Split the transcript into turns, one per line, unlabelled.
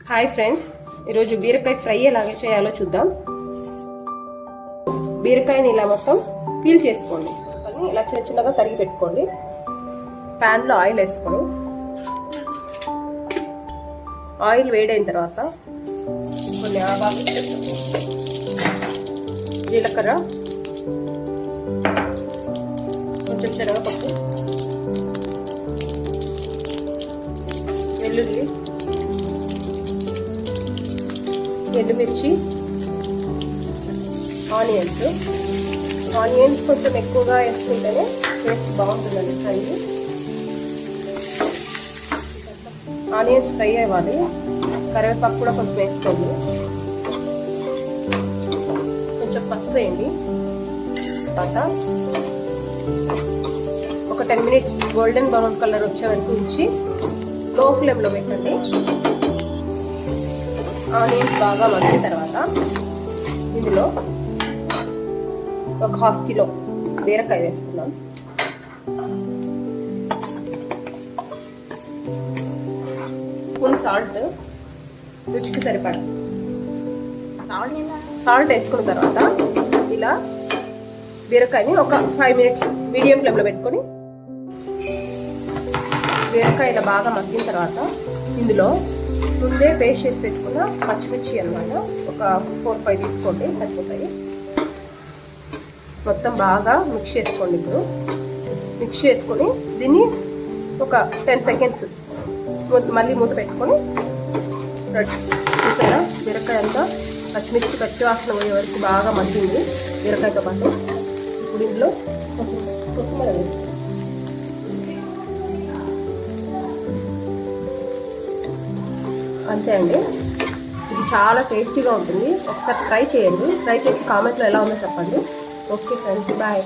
Hi friends, ఈరోజు బీరకాయ fry ఎలాగ చేయాలో చూద్దాం. బీరకాయని ఇలా మొత్తం పీల్ చేసుకోండి. ఇలా చిన్న చిన్నగా తరిగి పెట్టుకోండి. ప్యాన్లో ఆయిల్ వేసుకోండి. ఆయిల్ వేడైన తర్వాత కొన్ని ఆవాలు, జీలకర్ర, కొంచెం శనగపప్పు, వెల్లుల్లి, ఎండుమిర్చి, ఆనియన్స్ కొంచెం ఎక్కువగా వేసుకుంటేనే టేస్ట్ బాగుంటుందండి ఫ్రై. ఆనియన్స్ ఫ్రై అవ్వాలి. కరివేపాకు కూడా కొంచెం వేసుకోండి. కొంచెం పసుపు వేయండి. తర్వాత ఒక 10 minutes గోల్డెన్ బ్రౌన్ కలర్ వచ్చే వరకు ఉంచి లో ఫ్లేమ్లో పెట్టండి. ఆనియన్స్ బాగా మగ్గిన తర్వాత ఇందులో ఒక 1/2 కిలో బీరకాయ వేసుకున్నాం. స్పూన్ సాల్ట్, రుచికి సరిపడా సాల్ట్ వేసుకున్న తర్వాత ఇలా బీరకాయని ఒక 5 minutes మీడియం ఫ్లేమ్లో పెట్టుకొని బీరకాయ ఇలా బాగా మగ్గిన తర్వాత ఇందులో ముందే పేస్ట్ చేసి పెట్టుకున్న పచ్చిమిర్చి అన్నమాట ఒక 4-5 తీసుకోండి, సరిపోతాయి. మొత్తం బాగా మిక్స్ చేసుకోండి. ఇప్పుడు మిక్స్ చేసుకొని దీన్ని ఒక 10 seconds మళ్ళీ మూత పెట్టుకొని చూసారా, బీరకాయ అంతా పచ్చిమిర్చి పచ్చివాసన పోయే వరకు బాగా మగ్గింది బీరకాయతో పాటు. ఇప్పుడు ఇందులో కొత్తిమీర వేసి అంతే అండి. ఇది చాలా టేస్టీగా ఉంటుంది. ఒకసారి ట్రై చేయండి. ట్రై చేసి కామెంట్లో ఎలా ఉందో చెప్పండి. Okay friends, bye.